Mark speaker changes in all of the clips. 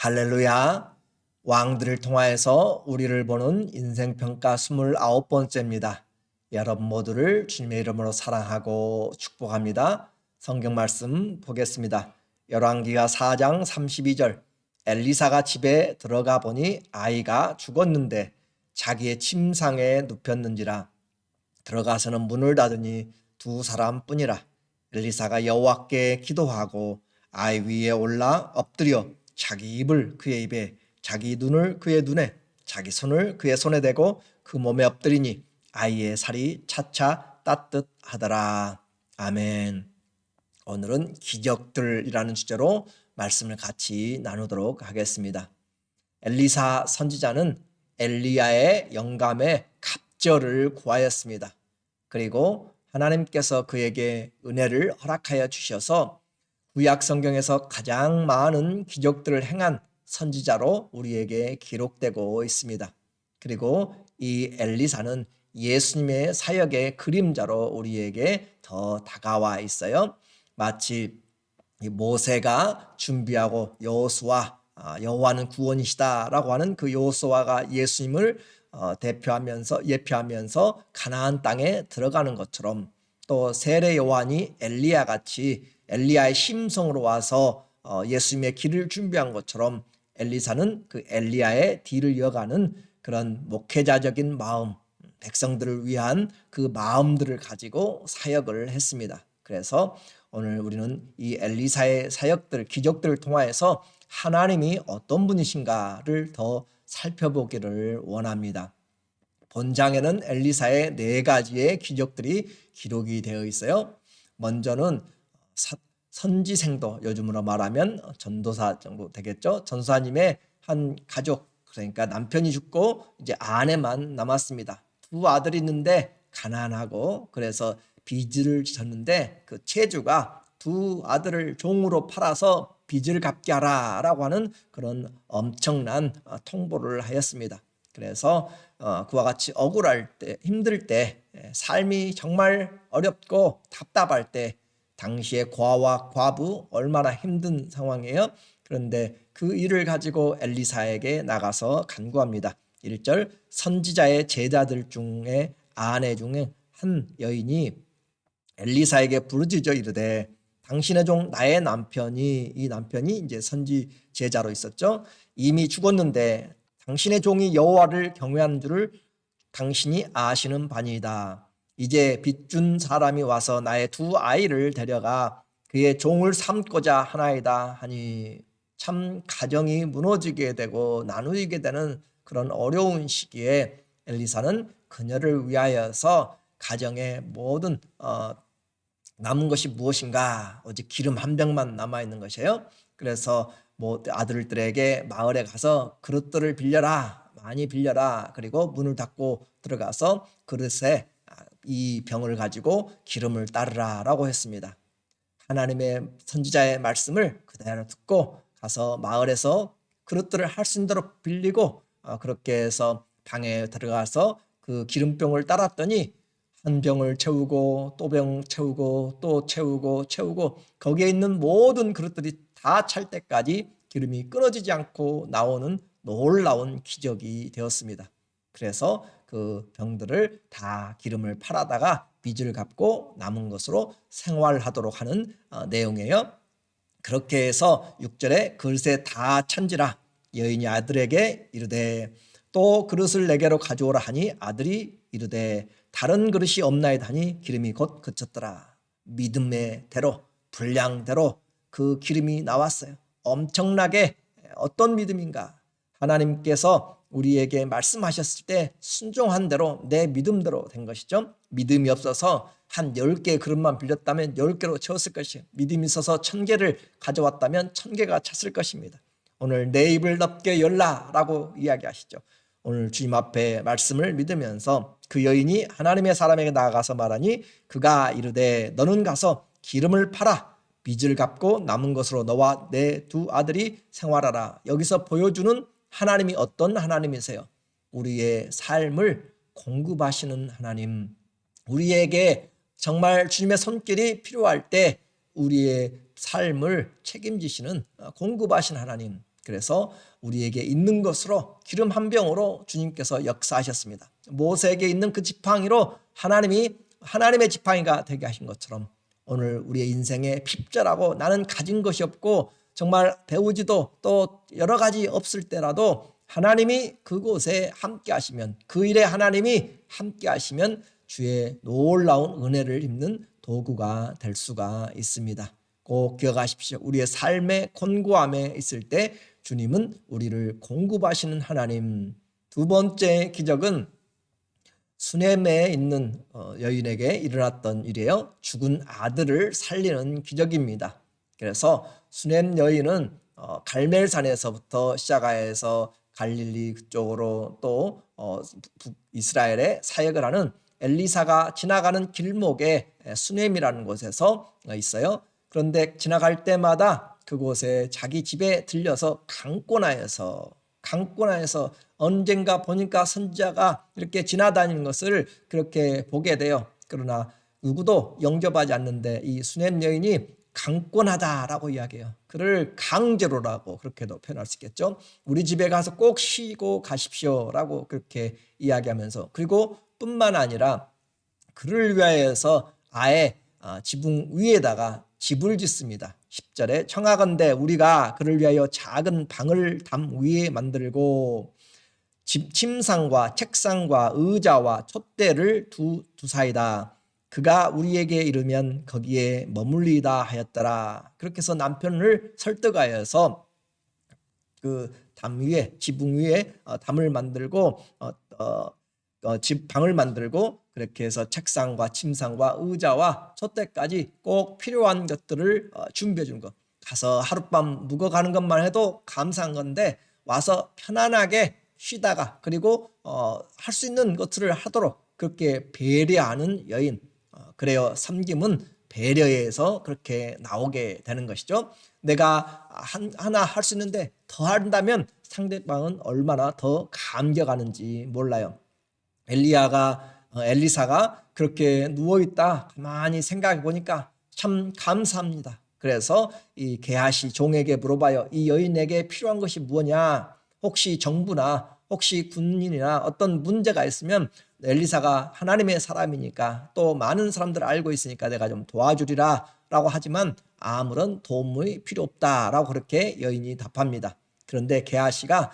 Speaker 1: 할렐루야. 왕들을 통하여서 우리를 보는 인생평가 29번째입니다. 여러분 모두를 주님의 이름으로 사랑하고 축복합니다. 성경 말씀 보겠습니다. 열왕기하 4장 32절. 엘리사가 집에 들어가 보니 아이가 죽었는데 자기의 침상에 눕혔는지라. 들어가서는 문을 닫으니 두 사람뿐이라. 엘리사가 여호와께 기도하고 아이 위에 올라 엎드려 자기 입을 그의 입에, 자기 눈을 그의 눈에, 자기 손을 그의 손에 대고 그 몸에 엎드리니 아이의 살이 차차 따뜻하더라. 아멘. 오늘은 기적들이라는 주제로 말씀을 같이 나누도록 하겠습니다. 엘리사 선지자는 엘리야의 영감에 갑절을 구하였습니다. 그리고 하나님께서 그에게 은혜를 허락하여 주셔서 구약 성경에서 가장 많은 기적들을 행한 선지자로 우리에게 기록되고 있습니다. 그리고 이 엘리사는 예수님의 사역의 그림자로 우리에게 더 다가와 있어요. 마치 모세가 준비하고 여호수아, 여호와는 구원이시다라고 하는 그 여호수아가 예수님을 예표하면서 가나안 땅에 들어가는 것처럼, 또 세례 요한이 엘리야 같이 엘리야의 심성으로 와서 예수님의 길을 준비한 것처럼 엘리사는 그 엘리야의 뒤를 이어가는 그런 목회자적인 마음, 백성들을 위한 그 마음들을 가지고 사역을 했습니다. 그래서 오늘 우리는 이 엘리사의 사역들, 기적들을 통하여서 하나님이 어떤 분이신가를 더 살펴보기를 원합니다. 본장에는 엘리사의 4가지의 기적들이 기록이 되어 있어요. 먼저는 선지생도, 요즘으로 말하면 전도사 정도 되겠죠. 전도사님의 한 가족, 그러니까 남편이 죽고 이제 아내만 남았습니다. 2 아들이 있는데 가난하고, 그래서 빚을 졌는데 그 채주가 2 아들을 종으로 팔아서 빚을 갚게 하라라고 하는 그런 엄청난 통보를 하였습니다. 그래서 그와 같이 억울할 때, 힘들 때, 삶이 정말 어렵고 답답할 때, 당시의 과와 과부 얼마나 힘든 상황이에요. 그런데 그 일을 가지고 엘리사에게 나가서 간구합니다. 1절, 선지자의 제자들 중에 아내 중에 한 여인이 엘리사에게 부르짖어 이르되, 당신의 종 나의 남편이, 이 남편이 이제 선지 제자로 있었죠. 이미 죽었는데 당신의 종이 여호와를 경외하는 줄을 당신이 아시는 바니이다. 이제 빚준 사람이 와서 나의 2 아이를 데려가 그의 종을 삼고자 하나이다 하니, 참 가정이 무너지게 되고 나누게 되는 그런 어려운 시기에 엘리사는 그녀를 위하여서 가정의 모든 남은 것이 무엇인가, 오직 기름 한 병만 남아있는 것이에요. 그래서 아들들에게 마을에 가서 그릇들을 빌려라, 많이 빌려라. 그리고 문을 닫고 들어가서 그릇에 이 병을 가지고 기름을 따르라 라고 했습니다. 하나님의 선지자의 말씀을 그대로 듣고 가서 마을에서 그릇들을 할 수 있는 대로 빌리고, 그렇게 해서 방에 들어가서 그 기름병을 따랐더니 한 병을 채우고 또 병 채우고 또 채우고 거기에 있는 모든 그릇들이 다 찰 때까지 기름이 끊어지지 않고 나오는 놀라운 기적이 되었습니다. 그래서 그 병들을 다 기름을 팔아다가 빚을 갚고 남은 것으로 생활하도록 하는 내용이에요. 그렇게 해서 6절에 그릇에 다 찬지라 여인이 아들에게 이르되, 또 그릇을 내게로 가져오라 하니 아들이 이르되, 다른 그릇이 없나이다 하니 기름이 곧 그쳤더라. 믿음의 대로, 분량대로 그 기름이 나왔어요. 엄청나게, 어떤 믿음인가? 하나님께서 우리에게 말씀하셨을 때 순종한 대로, 내 믿음대로 된 것이죠. 믿음이 없어서 한 10개의 그릇만 빌렸다면 10개로 채웠을 것이에요. 믿음이 있어서 1000개를 가져왔다면 1000개가 찼을 것입니다. 오늘 내 입을 넓게 열라라고 이야기하시죠. 오늘 주님 앞에 말씀을 믿으면서 그 여인이 하나님의 사람에게 나아가서 말하니, 그가 이르되 너는 가서 기름을 팔아 빚을 갚고 남은 것으로 너와 내 2 아들이 생활하라. 여기서 보여주는 하나님이 어떤 하나님이세요? 우리의 삶을 공급하시는 하나님, 우리에게 정말 주님의 손길이 필요할 때 우리의 삶을 책임지시는, 공급하신 하나님, 그래서 우리에게 있는 것으로 기름 한 병으로 주님께서 역사하셨습니다. 모세에게 있는 그 지팡이로 하나님이 하나님의 지팡이가 되게 하신 것처럼 오늘 우리의 인생에 핍절하고 나는 가진 것이 없고 정말 배우지도 또 여러 가지 없을 때라도 하나님이 그곳에 함께 하시면, 그 일에 하나님이 함께 하시면 주의 놀라운 은혜를 입는 도구가 될 수가 있습니다. 꼭 기억하십시오. 우리의 삶의 곤고함에 있을 때 주님은 우리를 공급하시는 하나님. 두 번째 기적은 수넴에 있는 여인에게 일어났던 일이에요. 죽은 아들을 살리는 기적입니다. 그래서 수넴 여인은 갈멜산에서부터 시작해서 갈릴리 그쪽으로 또 이스라엘에 사역을 하는 엘리사가 지나가는 길목에 수넴이라는 곳에서 있어요. 그런데 지나갈 때마다 그곳에 자기 집에 들려서 강권하여서 언젠가 보니까 선지자가 이렇게 지나다니는 것을 그렇게 보게 돼요. 그러나 누구도 영접하지 않는데 이 수넴 여인이 강권하다라고 이야기해요. 그를 강제로라고 그렇게도 표현할 수 있겠죠. 우리 집에 가서 꼭 쉬고 가십시오라고 그렇게 이야기하면서, 그리고 뿐만 아니라 그를 위하여서 아예 지붕 위에다가 집을 짓습니다. 10절에 청하건대 우리가 그를 위하여 작은 방을 담 위에 만들고 침상과 책상과 의자와 촛대를 두사이다. 그가 우리에게 이르면 거기에 머물리다 하였더라. 그렇게 해서 남편을 설득하여서 그 담 위에, 지붕 위에 담을 만들고 집 방을 만들고, 그렇게 해서 책상과 침상과 의자와 촛대까지 꼭 필요한 것들을 준비해 준 것. 가서 하룻밤 묵어가는 것만 해도 감사한 건데 와서 편안하게 쉬다가 그리고 할 수 있는 것들을 하도록 그렇게 배려하는 여인. 그래요. 섬김은 배려에서 그렇게 나오게 되는 것이죠. 내가 하나 할 수 있는데 더 한다면 상대방은 얼마나 더 감격하는지 몰라요. 엘리사가 그렇게 누워있다 가만히 생각해 보니까 참 감사합니다. 그래서 이 게하시 종에게 물어봐요. 이 여인에게 필요한 것이 무엇이냐? 혹시 정부나 혹시 군인이나 어떤 문제가 있으면 엘리사가 하나님의 사람이니까 또 많은 사람들을 알고 있으니까 내가 좀 도와주리라 라고 하지만 아무런 도움이 필요 없다라고 그렇게 여인이 답합니다. 그런데 게하시가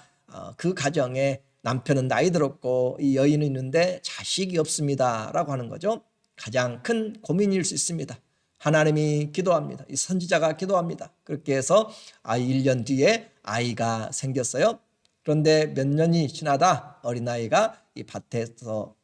Speaker 1: 그 가정에 남편은 나이 들었고 이 여인은 있는데 자식이 없습니다 라고 하는 거죠. 가장 큰 고민일 수 있습니다. 하나님이 기도합니다. 이 선지자가 기도합니다. 그렇게 해서 1년 뒤에 아이가 생겼어요. 그런데 몇 년이 지나다 어린아이가 이 밭에서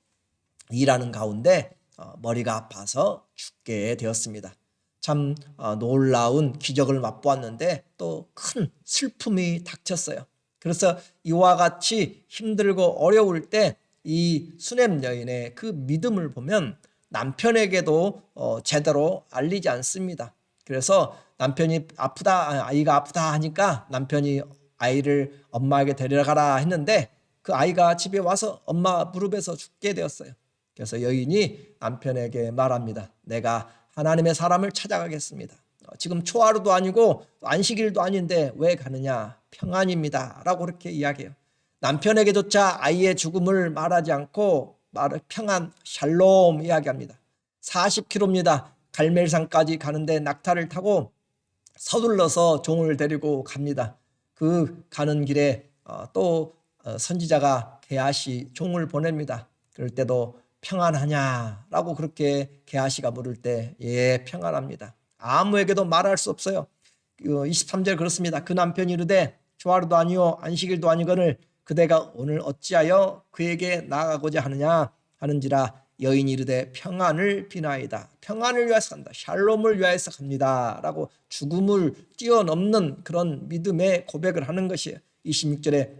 Speaker 1: 일하는 가운데 머리가 아파서 죽게 되었습니다. 참 놀라운 기적을 맛보았는데 또 큰 슬픔이 닥쳤어요. 그래서 이와 같이 힘들고 어려울 때 이 수넴 여인의 그 믿음을 보면 남편에게도 제대로 알리지 않습니다. 그래서 남편이 아이가 아프다 하니까 남편이 아이를 엄마에게 데려가라 했는데 그 아이가 집에 와서 엄마 무릎에서 죽게 되었어요. 그래서 여인이 남편에게 말합니다. 내가 하나님의 사람을 찾아가겠습니다. 지금 초하루도 아니고 안식일도 아닌데 왜 가느냐? 평안입니다 라고 그렇게 이야기해요. 남편에게조차 아이의 죽음을 말하지 않고 평안, 샬롬 이야기합니다. 40km입니다. 갈멜산까지 가는데 낙타를 타고 서둘러서 종을 데리고 갑니다. 그 가는 길에 또 선지자가 게하시 종을 보냅니다. 그럴 때도 평안하냐라고 그렇게 게하시가 물을 때 예 평안합니다. 아무에게도 말할 수 없어요. 23절 그렇습니다. 그 남편이 이르되 초하루도 아니요 안식일도 아니거늘 그대가 오늘 어찌하여 그에게 나아가고자 하느냐 하는지라 여인이 이르되 평안을 비나이다. 평안을 위하여서 간다. 샬롬을 위하여서 갑니다 라고 죽음을 뛰어넘는 그런 믿음의 고백을 하는 것이에요. 26절에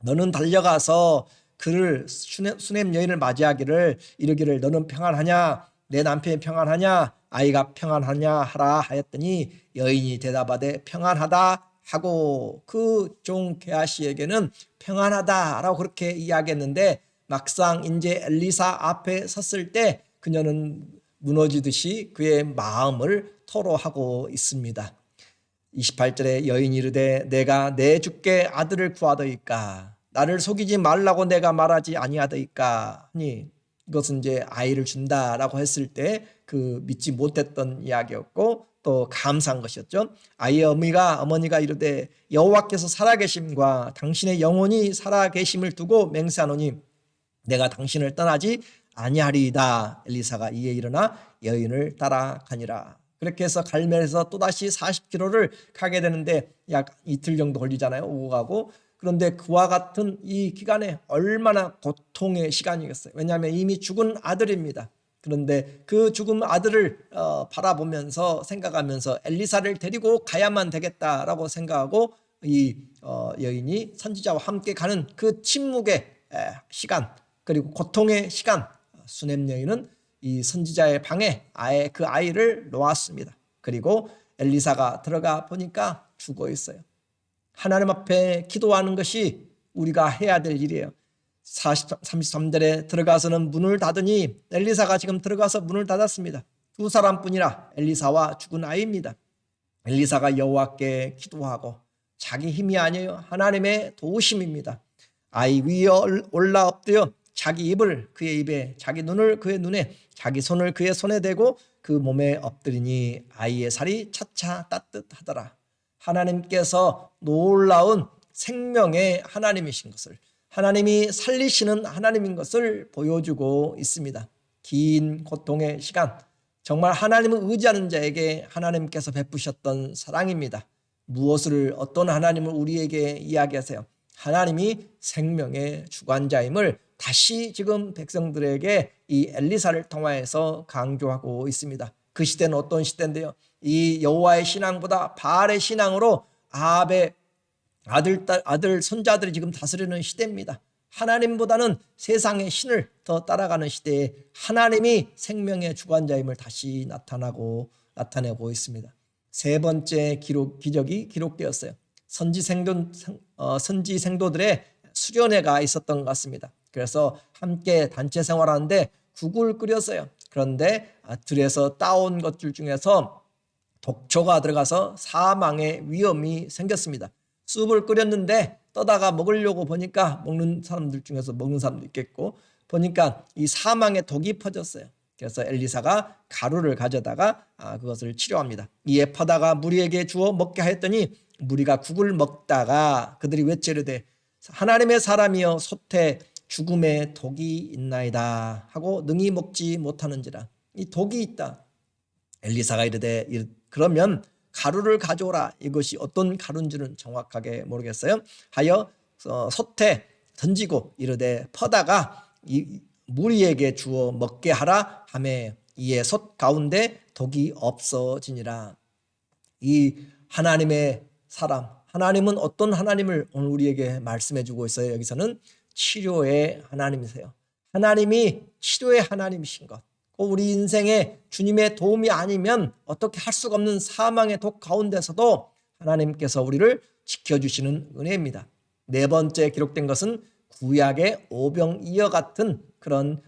Speaker 1: 너는 달려가서 그를 수넴 여인을 맞이하기를 이르기를 너는 평안하냐 내 남편이 평안하냐 아이가 평안하냐 하라 하였더니 여인이 대답하되 평안하다 하고 그 종 게하시에게는 평안하다라고 그렇게 이야기했는데 막상 이제 엘리사 앞에 섰을 때 그녀는 무너지듯이 그의 마음을 토로하고 있습니다. 28절에 여인이 이르되 내가 내 주께 아들을 구하더이까 나를 속이지 말라고 내가 말하지 아니하더이까 하니 이것은 이제 아이를 준다라고 했을 때 그 믿지 못했던 이야기였고 또 감사한 것이었죠. 아이의 어머니가 이르되 여호와께서 살아계심과 당신의 영혼이 살아계심을 두고 맹세하노니 내가 당신을 떠나지 아니하리이다. 엘리사가 이에 일어나 여인을 따라가니라. 그렇게 해서 갈멜에서 또다시 40km를 가게 되는데 약 이틀 정도 걸리잖아요. 오고 가고. 그런데 그와 같은 이 기간에 얼마나 고통의 시간이겠어요. 왜냐하면 이미 죽은 아들입니다. 그런데 그 죽은 아들을 바라보면서 생각하면서 엘리사를 데리고 가야만 되겠다라고 생각하고 이 여인이 선지자와 함께 가는 그 침묵의 시간 그리고 고통의 시간 수넴 여인은 이 선지자의 방에 아예 그 아이를 놓았습니다. 그리고 엘리사가 들어가 보니까 죽어 있어요. 하나님 앞에 기도하는 것이 우리가 해야 될 일이에요. 33절에 들어가서는 문을 닫으니 엘리사가 지금 들어가서 문을 닫았습니다. 두 사람뿐이라 엘리사와 죽은 아이입니다. 엘리사가 여호와께 기도하고 자기 힘이 아니에요. 하나님의 도우심입니다. 아이 위에 올라 엎드려 자기 입을 그의 입에 자기 눈을 그의 눈에 자기 손을 그의 손에 대고 그 몸에 엎드리니 아이의 살이 차차 따뜻하더라. 하나님께서 놀라운 생명의 하나님이신 것을 하나님이 살리시는 하나님인 것을 보여주고 있습니다. 긴 고통의 시간 정말 하나님을 의지하는 자에게 하나님께서 베푸셨던 사랑입니다. 무엇을 어떤 하나님을 우리에게 이야기하세요? 하나님이 생명의 주관자임을 다시 지금 백성들에게 이 엘리사를 통하여서 강조하고 있습니다. 그 시대는 어떤 시대인데요? 이 여호와의 신앙보다 바알의 신앙으로 아합의 아들 손자들이 지금 다스리는 시대입니다. 하나님보다는 세상의 신을 더 따라가는 시대에 하나님이 생명의 주관자임을 다시 나타내고 있습니다. 세 번째 기적이 기록되었어요. 선지 생도들의 수련회가 있었던 것 같습니다. 그래서 함께 단체 생활하는데 국을 끓였어요. 그런데 들에서 따온 것들 중에서 독초가 들어가서 사망의 위험이 생겼습니다. 숲을 끓였는데 떠다가 먹으려고 보니까 먹는 사람들 중에서 먹는 사람도 있겠고 보니까 이 사망의 독이 퍼졌어요. 그래서 엘리사가 가루를 가져다가 그것을 치료합니다. 이에 퍼다가 무리에게 주어 먹게 하였더니 무리가 국을 먹다가 그들이 외치르되 하나님의 사람이여 솥에 죽음의 독이 있나이다 하고 능히 먹지 못하는지라. 이 독이 있다. 엘리사가 이르되 그러면 가루를 가져오라. 이것이 어떤 가루인지는 정확하게 모르겠어요. 하여 솥에 던지고 이르되 퍼다가 이 무리에게 주어 먹게 하라 하매 이에 솥 가운데 독이 없어지니라. 이 하나님의 사람, 하나님은 어떤 하나님을 오늘 우리에게 말씀해 주고 있어요. 여기서는 치료의 하나님이세요. 하나님이 치료의 하나님이신 것. 우리 인생에 주님의 도움이 아니면 어떻게 할 수가 없는 사망의 독 가운데서도 하나님께서 우리를 지켜주시는 은혜입니다. 네 번째 기록된 것은 구약의 오병이어 같은 그런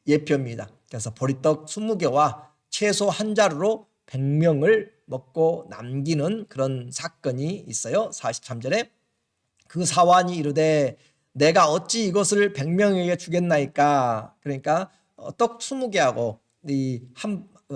Speaker 1: 예표입니다. 그래서 보리떡 20개와 채소 한 자루로 100명을 먹고 남기는 그런 사건이 있어요. 43절에 그 사환이 이르되 내가 어찌 이것을 100명에게 주겠나이까. 그러니까 떡 20개하고 이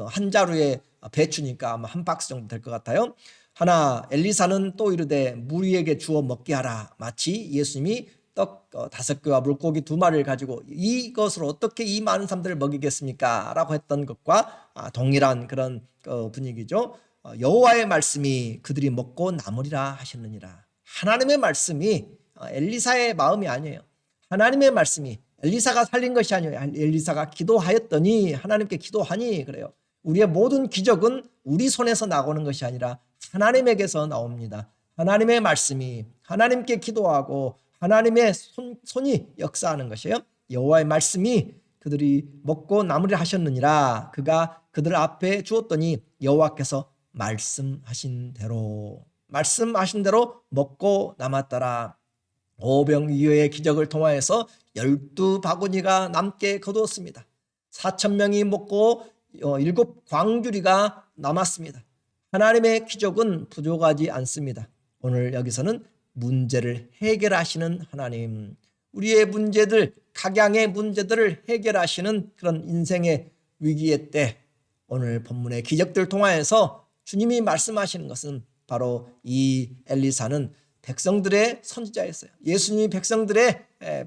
Speaker 1: 한 자루에 배추니까 아마 한 박스 정도 될 것 같아요. 하나 엘리사는 또 이르되 무리에게 주어 먹게 하라. 마치 예수님이 떡 5개와 물고기 2마리를 가지고 이것을 어떻게 이 많은 사람들을 먹이겠습니까? 라고 했던 것과 동일한 그런 분위기죠. 여호와의 말씀이 그들이 먹고 남으리라 하셨느니라. 하나님의 말씀이 엘리사의 마음이 아니에요. 하나님의 말씀이 엘리사가 살린 것이 아니에요. 엘리사가 기도하였더니 하나님께 기도하니 그래요. 우리의 모든 기적은 우리 손에서 나오는 것이 아니라 하나님에게서 나옵니다. 하나님의 말씀이 하나님께 기도하고 하나님의 손이 역사하는 것이에요. 여호와의 말씀이 그들이 먹고 남으리라 하셨느니라. 그가 그들 앞에 주었더니 여호와께서 말씀하신 대로 먹고 남았더라. 오병이어의 기적을 통하여서 12바구니가 남게 거두었습니다. 4,000명이 먹고 7 광주리가 남았습니다. 하나님의 기적은 부족하지 않습니다. 오늘 여기서는 문제를 해결하시는 하나님, 우리의 문제들, 각양의 문제들을 해결하시는 그런 인생의 위기의 때, 오늘 본문의 기적들 통하여서 주님이 말씀하시는 것은 바로 이 엘리사는 백성들의 선지자였어요. 예수님이 백성들의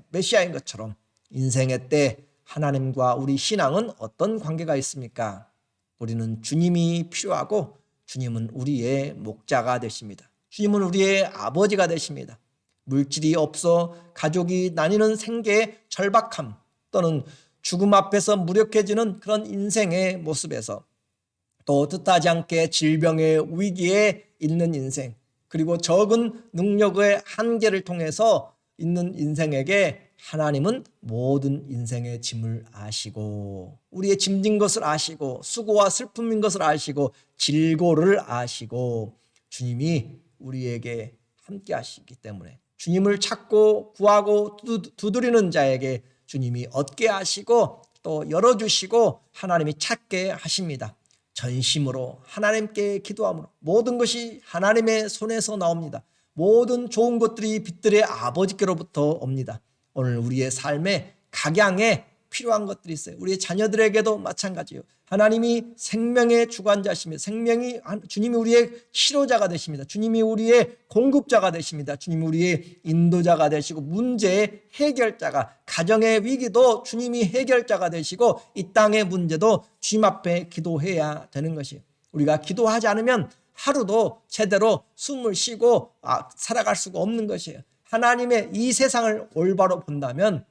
Speaker 1: 메시아인 것처럼 인생의 때 하나님과 우리 신앙은 어떤 관계가 있습니까? 우리는 주님이 필요하고 주님은 우리의 목자가 되십니다. 주님은 우리의 아버지가 되십니다. 물질이 없어 가족이 나뉘는 생계의 절박함 또는 죽음 앞에서 무력해지는 그런 인생의 모습에서, 또 뜻하지 않게 질병의 위기에 있는 인생, 그리고 적은 능력의 한계를 통해서 있는 인생에게 하나님은 모든 인생의 짐을 아시고, 우리의 짐진 것을 아시고, 수고와 슬픔인 것을 아시고, 질고를 아시고, 주님이 우리에게 함께 하시기 때문에 주님을 찾고 구하고 두드리는 자에게 주님이 얻게 하시고 또 열어주시고 하나님이 찾게 하십니다. 전심으로 하나님께 기도함으로 모든 것이 하나님의 손에서 나옵니다. 모든 좋은 것들이 빛들의 아버지께로부터 옵니다. 오늘 우리의 삶에 각양에 필요한 것들이 있어요. 우리의 자녀들에게도 마찬가지예요. 하나님이 생명의 주관자시며 주님이 우리의 치료자가 되십니다. 주님이 우리의 공급자가 되십니다. 주님이 우리의 인도자가 되시고 문제의 해결자가, 가정의 위기도 주님이 해결자가 되시고 이 땅의 문제도 주님 앞에 기도해야 되는 것이에요. 우리가 기도하지 않으면 하루도 제대로 숨을 쉬고 살아갈 수가 없는 것이에요. 하나님의 이 세상을 올바로 본다면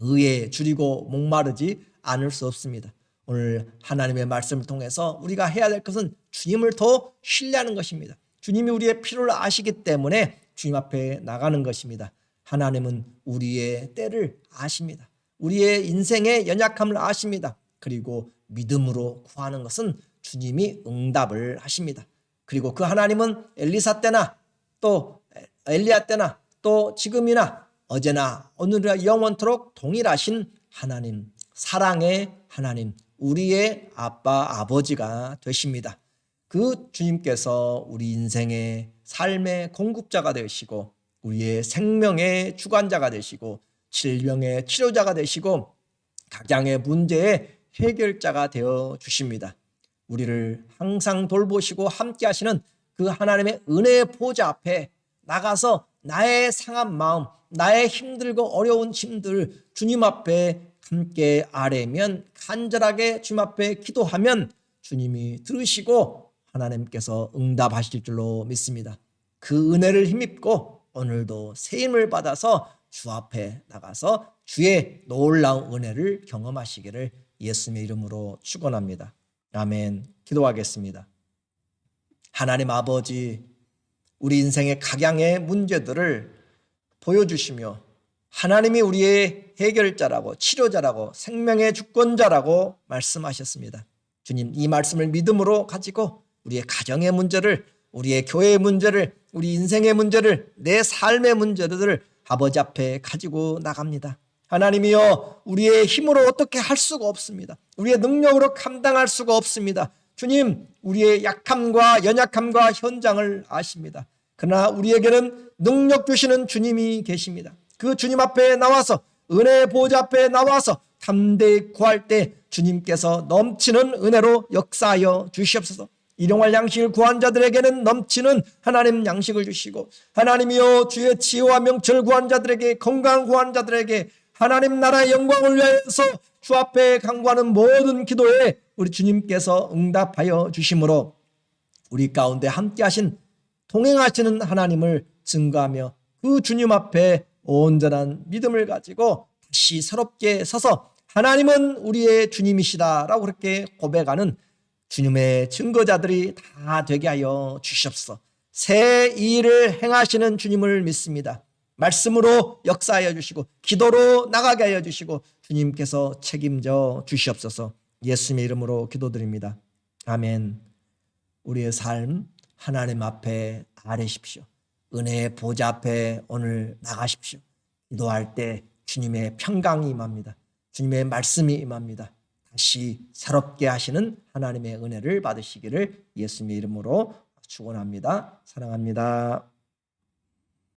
Speaker 1: 의에 줄이고 목마르지 않을 수 없습니다. 오늘 하나님의 말씀을 통해서 우리가 해야 될 것은 주님을 더 신뢰하는 것입니다. 주님이 우리의 필요를 아시기 때문에 주님 앞에 나가는 것입니다. 하나님은 우리의 때를 아십니다. 우리의 인생의 연약함을 아십니다. 그리고 믿음으로 구하는 것은 주님이 응답을 하십니다. 그리고 그 하나님은 엘리사 때나 또 엘리야 때나 또 지금이나 어제나 오늘이나 영원토록 동일하신 하나님, 사랑의 하나님, 우리의 아빠, 아버지가 되십니다. 그 주님께서 우리 인생의 삶의 공급자가 되시고 우리의 생명의 주관자가 되시고 질병의 치료자가 되시고 각양의 문제의 해결자가 되어 주십니다. 우리를 항상 돌보시고 함께 하시는 그 하나님의 은혜의 보좌 앞에 나가서 나의 상한 마음, 나의 힘들고 어려운 짐들 주님 앞에 함께 아뢰면, 간절하게 주님 앞에 기도하면 주님이 들으시고 하나님께서 응답하실 줄로 믿습니다. 그 은혜를 힘입고 오늘도 새 힘을 받아서 주 앞에 나가서 주의 놀라운 은혜를 경험하시기를 예수님의 이름으로 축원합니다. 아멘. 기도하겠습니다. 하나님 아버지, 우리 인생의 각양의 문제들을 보여주시며 하나님이 우리의 해결자라고, 치료자라고, 생명의 주권자라고 말씀하셨습니다. 주님, 이 말씀을 믿음으로 가지고 우리의 가정의 문제를, 우리의 교회의 문제를, 우리 인생의 문제를, 내 삶의 문제들을 아버지 앞에 가지고 나갑니다. 하나님이여, 우리의 힘으로 어떻게 할 수가 없습니다. 우리의 능력으로 감당할 수가 없습니다. 주님, 우리의 약함과 연약함과 현장을 아십니다. 그러나 우리에게는 능력 주시는 주님이 계십니다. 그 주님 앞에 나와서, 은혜의 보좌 앞에 나와서 담대히 구할 때 주님께서 넘치는 은혜로 역사하여 주시옵소서. 일용할 양식을 구한 자들에게는 넘치는 하나님 양식을 주시고, 하나님이여, 주의 지혜와 명철 구한 자들에게, 건강 구한 자들에게 하나님 나라의 영광을 위하여서 주 앞에 간구하는 모든 기도에 우리 주님께서 응답하여 주심으로 우리 가운데 함께 하신, 동행하시는 하나님을 증거하며 그 주님 앞에 온전한 믿음을 가지고 다시 새롭게 서서 하나님은 우리의 주님이시다라고 그렇게 고백하는 주님의 증거자들이 다 되게 하여 주시옵소서. 새 일을 행하시는 주님을 믿습니다. 말씀으로 역사하여 주시고 기도로 나가게 하여 주시고 주님께서 책임져 주시옵소서. 예수님의 이름으로 기도드립니다. 아멘. 우리의 삶 하나님 앞에 아뢰십시오. 은혜의 보좌 앞에 오늘 나가십시오. 기도할 때 주님의 평강이 임합니다. 주님의 말씀이 임합니다. 다시 새롭게 하시는 하나님의 은혜를 받으시기를 예수님의 이름으로 축원합니다. 사랑합니다.